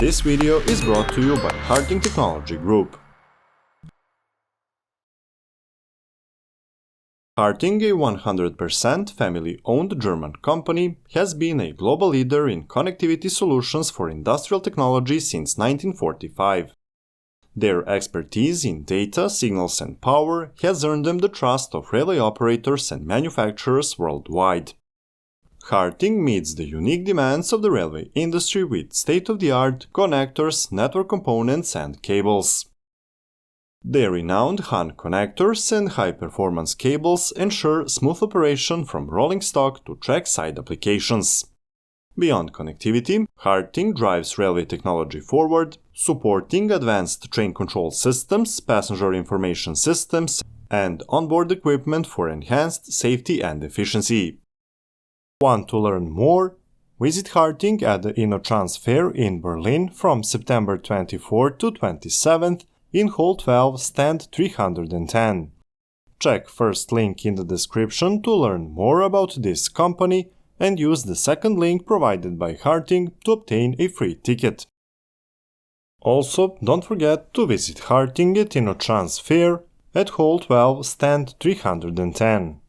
This video is brought to you by Harting Technology Group. Harting, a 100% family-owned German company, has been a global leader in connectivity solutions for industrial technology since 1945. Their expertise in data, signals and power has earned them the trust of railway operators and manufacturers worldwide. Harting meets the unique demands of the railway industry with state-of-the-art connectors, network components and cables. Their renowned Han connectors and high-performance cables ensure smooth operation from rolling stock to trackside applications. Beyond connectivity, Harting drives railway technology forward, supporting advanced train control systems, passenger information systems, and onboard equipment for enhanced safety and efficiency. Want to learn more? Visit Harting at the InnoTrans Fair in Berlin from September 24 to 27 in Hall 12, stand 310. Check first link in the description to learn more about this company and use the second link provided by Harting to obtain a free ticket. Also, don't forget to visit Harting at InnoTrans Fair at Hall 12, stand 310.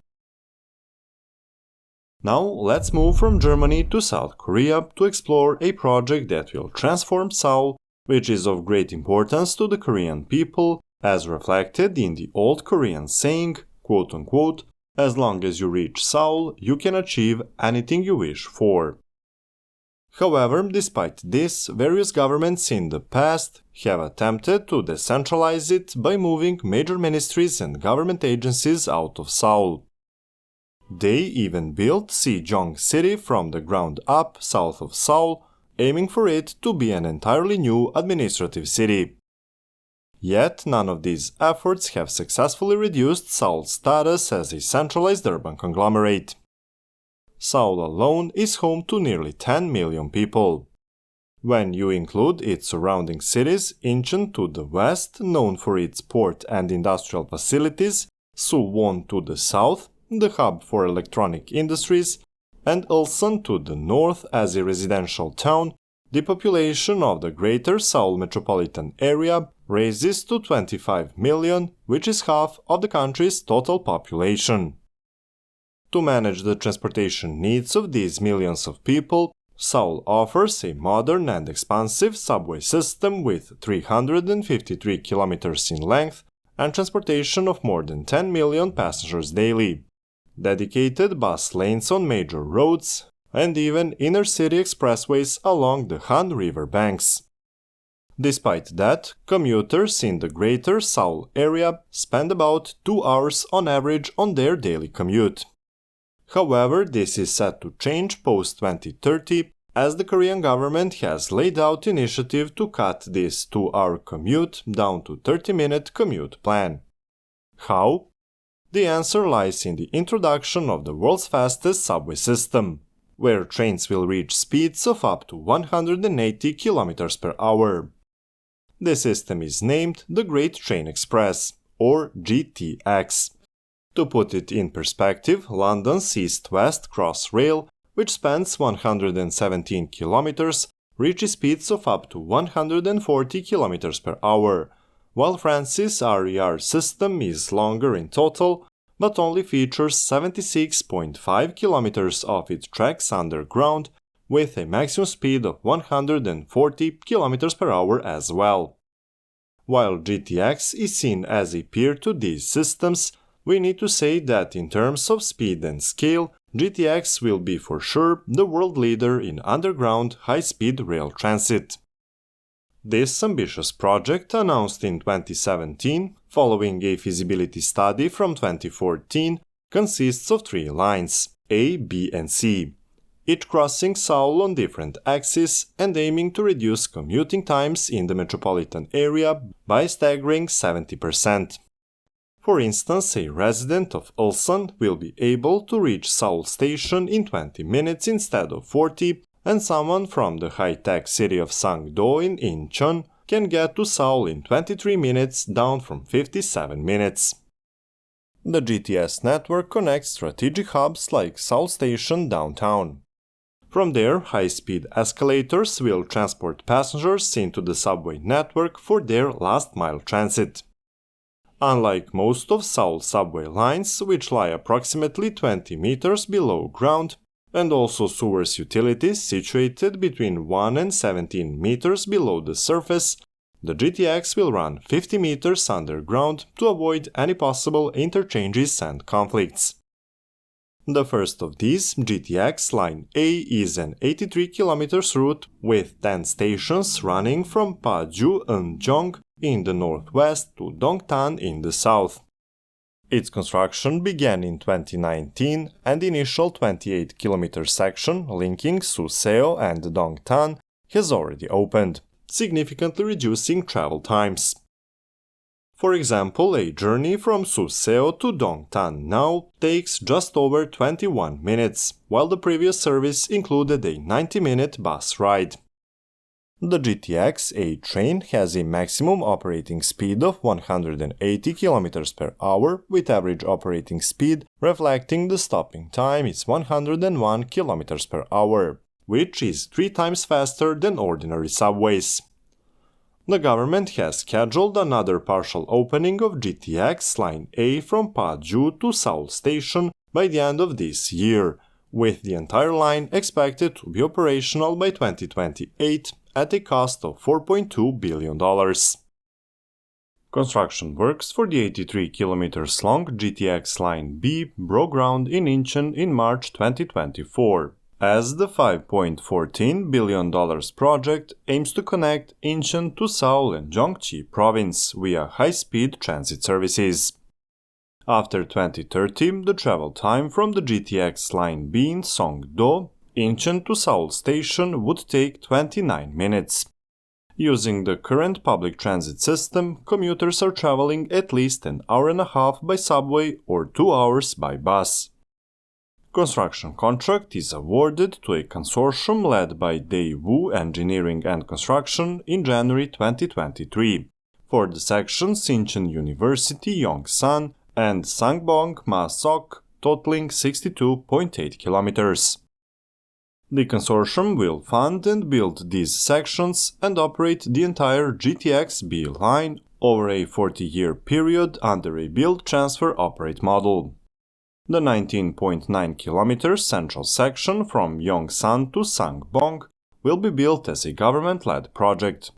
Now let's move from Germany to South Korea to explore a project that will transform Seoul, which is of great importance to the Korean people, as reflected in the old Korean saying, quote-unquote, "As long as you reach Seoul, you can achieve anything you wish for." However, despite this, various governments in the past have attempted to decentralize it by moving major ministries and government agencies out of Seoul. They even built Sejong City from the ground up south of Seoul, aiming for it to be an entirely new administrative city. Yet none of these efforts have successfully reduced Seoul's status as a centralized urban conglomerate. Seoul alone is home to nearly 10 million people. When you include its surrounding cities, Incheon to the west, known for its port and industrial facilities, Suwon to the south, the hub for electronic industries, and Ulsan to the north as a residential town, the population of the Greater Seoul Metropolitan Area raises to 25 million, which is half of the country's total population. To manage the transportation needs of these millions of people, Seoul offers a modern and expansive subway system with 353 kilometers in length and transportation of more than 10 million passengers daily, dedicated bus lanes on major roads, and even inner-city expressways along the Han River banks. Despite that, commuters in the Greater Seoul area spend about 2 hours on average on their daily commute. However, this is set to change post-2030, as the Korean government has laid out initiative to cut this 2-hour commute down to 30-minute commute plan. How? The answer lies in the introduction of the world's fastest subway system, where trains will reach speeds of up to 180 km per hour. The system is named the Great Train Express, or GTX. To put it in perspective, London's east-west Crossrail, which spans 117 km, reaches speeds of up to 140 km per hour, while France's RER system is longer in total, but only features 76.5 km of its tracks underground, with a maximum speed of 140 km per hour as well. While GTX is seen as a peer to these systems, we need to say that in terms of speed and scale, GTX will be for sure the world leader in underground high-speed rail transit. This ambitious project, announced in 2017, following a feasibility study from 2014, consists of 3 lines, A, B and C, each crossing Seoul on different axes and aiming to reduce commuting times in the metropolitan area by a staggering 70%. For instance, a resident of Ulsan will be able to reach Seoul Station in 20 minutes instead of 40, and someone from the high-tech city of Sangdo in Incheon can get to Seoul in 23 minutes, down from 57 minutes. The GTS network connects strategic hubs like Seoul Station downtown. From there, high-speed escalators will transport passengers into the subway network for their last-mile transit. Unlike most of Seoul's subway lines, which lie approximately 20 meters below ground, and also sewers utilities situated between 1 and 17 meters below the surface, the GTX will run 50 meters underground to avoid any possible interchanges and conflicts. The first of these, GTX Line A, is an 83 km route with 10 stations running from Paju-eunjeong in the northwest to Dongtan in the south. Its construction began in 2019, and the initial 28 km section linking Suseo and Dongtan has already opened, significantly reducing travel times. For example, a journey from Suseo to Dongtan now takes just over 21 minutes, while the previous service included a 90-minute bus ride. The GTX-A train has a maximum operating speed of 180 km per hour, with average operating speed reflecting the stopping time is 101 km per hour, which is 3 times faster than ordinary subways. The government has scheduled another partial opening of GTX Line A from Paju to Seoul Station by the end of this year, with the entire line expected to be operational by 2028 at a cost of $4.2 billion. Construction works for the 83 km long GTX Line B broke ground in Incheon in March 2024. As the $5.14 billion project aims to connect Incheon to Seoul and Gyeonggi Province via high-speed transit services. After 2030, the travel time from the GTX Line B in Songdo, Incheon to Seoul Station would take 29 minutes. Using the current public transit system, commuters are traveling at least an hour and a half by subway or 2 hours by bus. Construction contract is awarded to a consortium led by Daewoo Engineering and Construction in January 2023 for the sections Incheon University Yongsan and Sangbong Ma-sok, totaling 62.8 kilometers. The consortium will fund and build these sections and operate the entire GTX-B line over a 40-year period under a build-transfer-operate model. The 19.9 kilometer central section from Yongsan to Sangbong will be built as a government-led project.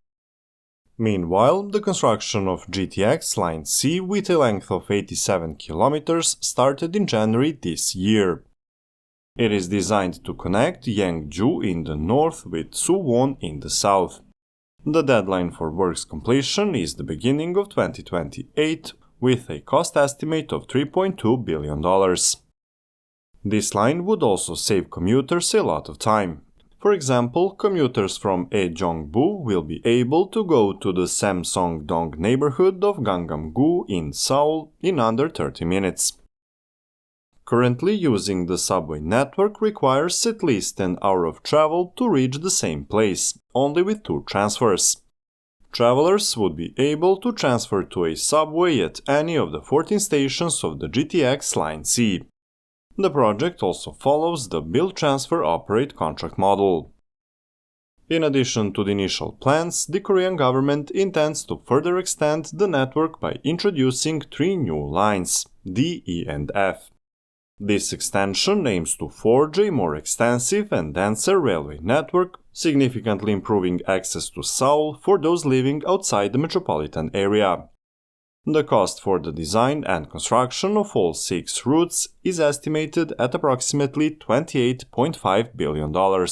Meanwhile, the construction of GTX Line C with a length of 87 kilometers started in January this year. It is designed to connect Yangju in the north with Suwon in the south. The deadline for works completion is the beginning of 2028, with a cost estimate of $3.2 billion. This line would also save commuters a lot of time. For example, commuters from Ejeongbu will be able to go to the Samsung-dong neighborhood of Gangnam-gu in Seoul in under 30 minutes. Currently, using the subway network requires at least an hour of travel to reach the same place, only with 2 transfers. Travelers would be able to transfer to a subway at any of the 14 stations of the GTX Line C. The project also follows the build-transfer-operate contract model. In addition to the initial plans, the Korean government intends to further extend the network by introducing 3 new lines, D, E, and F. This extension aims to forge a more extensive and denser railway network, significantly improving access to Seoul for those living outside the metropolitan area. The cost for the design and construction of all 6 routes is estimated at approximately $28.5 billion.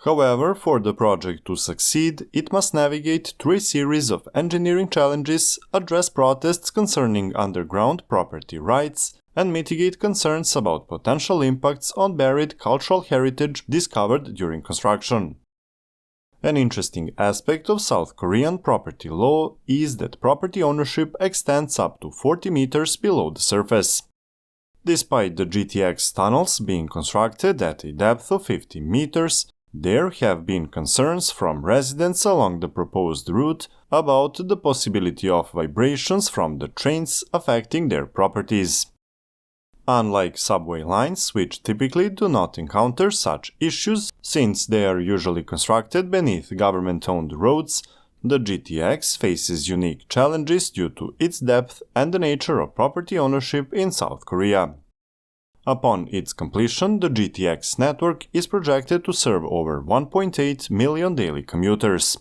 However, for the project to succeed, it must navigate through a series of engineering challenges, address protests concerning underground property rights, and mitigate concerns about potential impacts on buried cultural heritage discovered during construction. An interesting aspect of South Korean property law is that property ownership extends up to 40 meters below the surface. Despite the GTX tunnels being constructed at a depth of 50 meters, there have been concerns from residents along the proposed route about the possibility of vibrations from the trains affecting their properties. Unlike subway lines, which typically do not encounter such issues since they are usually constructed beneath government-owned roads, the GTX faces unique challenges due to its depth and the nature of property ownership in South Korea. Upon its completion, the GTX network is projected to serve over 1.8 million daily commuters.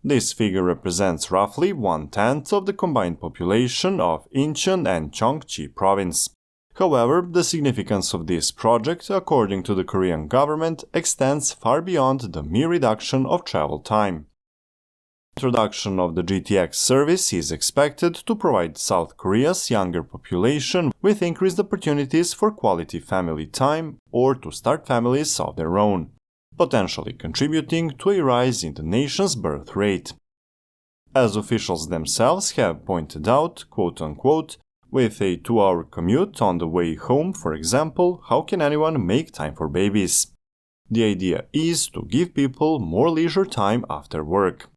This figure represents roughly 1/10 of the combined population of Incheon and Gyeonggi province. However, the significance of this project, according to the Korean government, extends far beyond the mere reduction of travel time. The introduction of the GTX service is expected to provide South Korea's younger population with increased opportunities for quality family time or to start families of their own, potentially contributing to a rise in the nation's birth rate. As officials themselves have pointed out, quote-unquote, with a 2-hour commute on the way home, for example, how can anyone make time for babies? The idea is to give people more leisure time after work.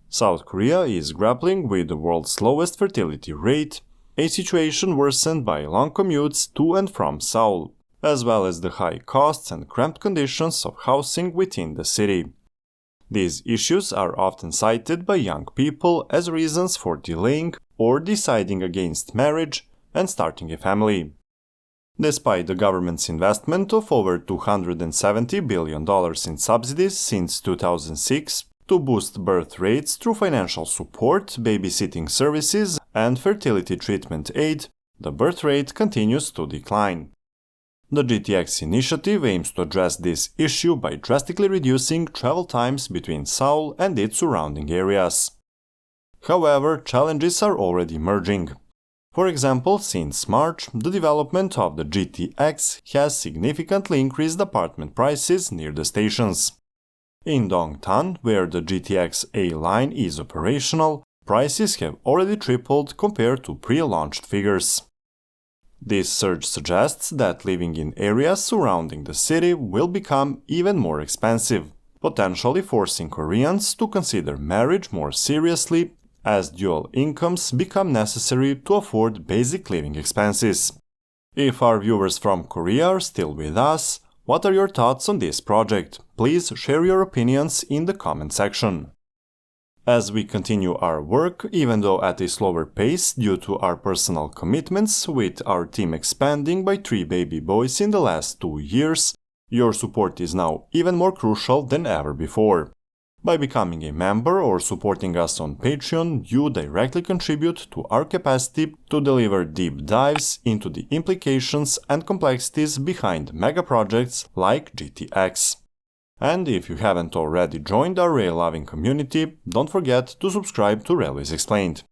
South Korea is grappling with the world's lowest fertility rate, a situation worsened by long commutes to and from Seoul, as well as the high costs and cramped conditions of housing within the city. These issues are often cited by young people as reasons for delaying or deciding against marriage and starting a family. Despite the government's investment of over $270 billion in subsidies since 2006 to boost birth rates through financial support, babysitting services, and fertility treatment aid, the birth rate continues to decline. The GTX initiative aims to address this issue by drastically reducing travel times between Seoul and its surrounding areas. However, challenges are already emerging. For example, since March, the development of the GTX has significantly increased apartment prices near the stations. In Dongtan, where the GTX-A line is operational, prices have already tripled compared to pre-launched figures. This surge suggests that living in areas surrounding the city will become even more expensive, potentially forcing Koreans to consider marriage more seriously as dual incomes become necessary to afford basic living expenses. If our viewers from Korea are still with us, what are your thoughts on this project? Please share your opinions in the comment section. As we continue our work, even though at a slower pace due to our personal commitments, with our team expanding by 3 baby boys in the last 2 years, your support is now even more crucial than ever before. By becoming a member or supporting us on Patreon, you directly contribute to our capacity to deliver deep dives into the implications and complexities behind mega projects like GTX. And if you haven't already joined our rail-loving community, don't forget to subscribe to Railways Explained.